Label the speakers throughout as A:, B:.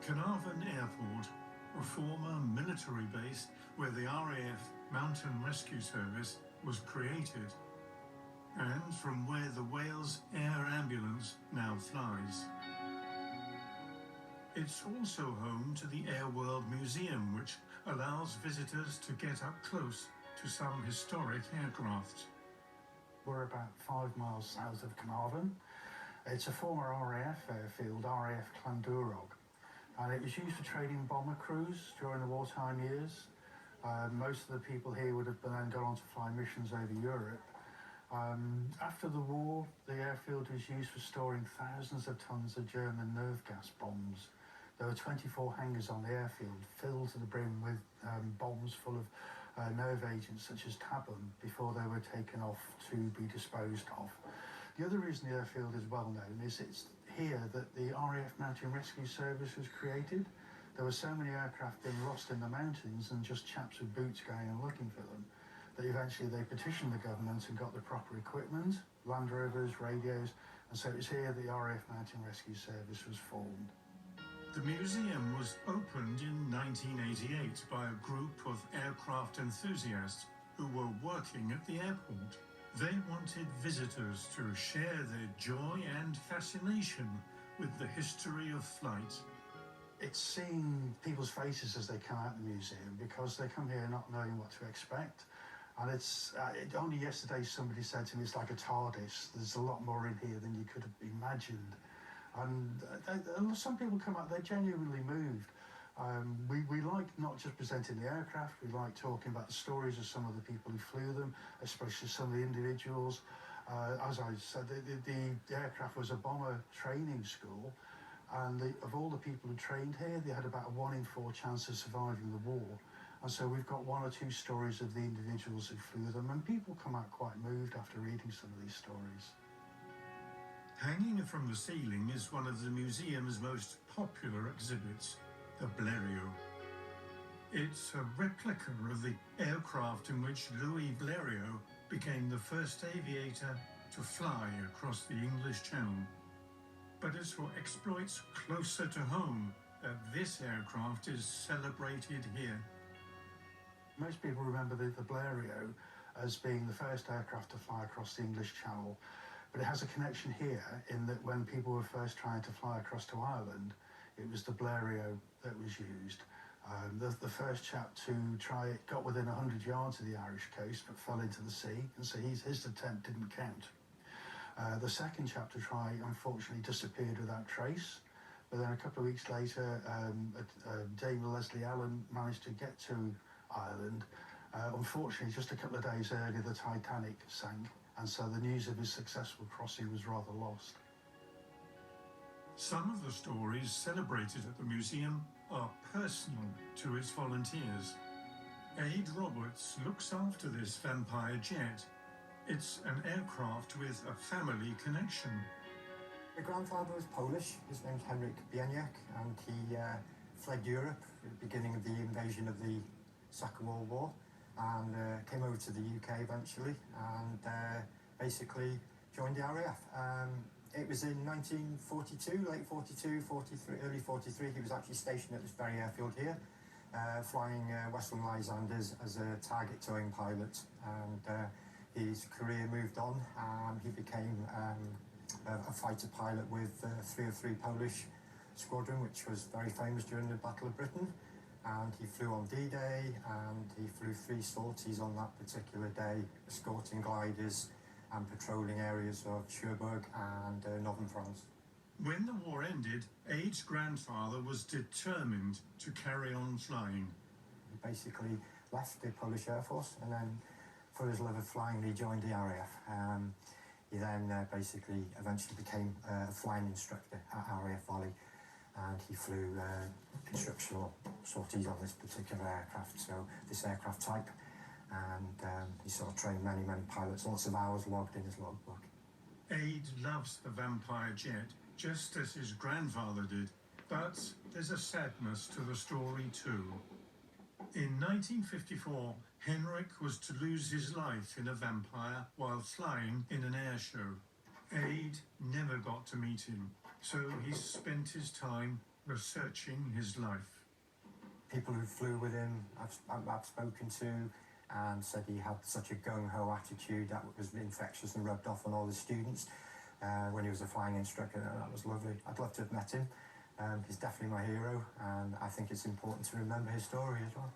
A: Caernarfon Airport, a former military base where the RAF Mountain Rescue Service was created, and from where the Wales Air Ambulance now flies. It's also home to the Air World Museum, which allows visitors to get up close to some historic aircraft.
B: We're about 5 miles south of Caernarfon. It's a former RAF airfield, RAF Llandwrog, and it was used for training bomber crews during the wartime years. Most of the people here would have then gone on to fly missions over Europe. After the war, the airfield was used for storing thousands of tons of German nerve gas bombs. There were 24 hangars on the airfield filled to the brim with bombs full of nerve agents such as tabum before they were taken off to be disposed of. The other reason the airfield is well known is it's here that the RAF Mountain Rescue Service was created. There were so many aircraft being lost in the mountains and just chaps with boots going and looking for them that eventually they petitioned the government and got the proper equipment, Land Rovers, radios, and so it's here the RAF Mountain Rescue Service was formed.
A: The museum was opened in 1988 by a group of aircraft enthusiasts who were working at the airport. They wanted visitors to share their joy and fascination with the history of flight.
B: It's seeing people's faces as they come out of the museum because they come here not knowing what to expect. And only yesterday somebody said to me it's like a TARDIS. There's a lot more in here than you could have imagined. And some people come out, they're genuinely moved. We like not just presenting the aircraft, we like talking about the stories of some of the people who flew them, especially some of the individuals. As I said, the aircraft was a bomber training school, and of all the people who trained here, they had about a 1 in 4 chance of surviving the war. And so we've got 1 or 2 stories of the individuals who flew them, and people come out quite moved after reading some of these stories.
A: Hanging from the ceiling is one of the museum's most popular exhibits, the Blériot. It's a replica of the aircraft in which Louis Blériot became the first aviator to fly across the English Channel. But it's for exploits closer to home that this aircraft is celebrated here.
B: Most people remember the Blériot as being the first aircraft to fly across the English Channel, but it has a connection here in that when people were first trying to fly across to Ireland, it was the Blériot that was used. The first chap to try it got within 100 yards of the Irish coast but fell into the sea, and so his attempt didn't count. The second chap to try unfortunately disappeared without trace, but then a couple of weeks later Dame Leslie Allen managed to get to Ireland. Unfortunately, just a couple of days earlier the Titanic sank, and so the news of his successful crossing was rather lost.
A: Some of the stories celebrated at the museum are personal to its volunteers. Aid Roberts looks after this vampire jet. It's an aircraft with a family connection.
C: My grandfather was Polish. His name's Henryk Bieniek, and he fled Europe at the beginning of the invasion of the Second World War, and came over to the UK eventually, and basically joined the RAF. It was in 1942, late 42, 43, early 43. He was actually stationed at this very airfield here, flying Western Lysander as a target towing pilot, and his career moved on. He became a fighter pilot with 303 Polish Squadron, which was very famous during the Battle of Britain. And he flew on D-Day, and he flew 3 sorties on that particular day, escorting gliders and patrolling areas of Cherbourg and northern France.
A: When the war ended, Aid's grandfather was determined to carry on flying.
C: He basically left the Polish Air Force, and then for his love of flying, he joined the RAF. He then basically eventually became a flying instructor at RAF Valley, and he flew instructional sorties on this particular aircraft, so this aircraft type, and he sort of trained many pilots, lots of hours logged in his logbook.
A: Aid loves the vampire jet, just as his grandfather did, but there's a sadness to the story too. In 1954, Henrik was to lose his life in a vampire while flying in an air show. Aid never got to meet him, so he spent his time researching his life.
C: People who flew with him, I've spoken to, and said he had such a gung-ho attitude that was infectious and rubbed off on all the students when he was a flying instructor, and that was lovely. I'd love to have met him. He's definitely my hero, and I think it's important to remember his story as well.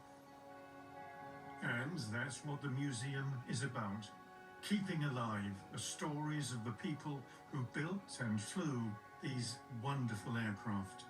A: And that's what the museum is about. Keeping alive the stories of the people who built and flew these wonderful aircraft.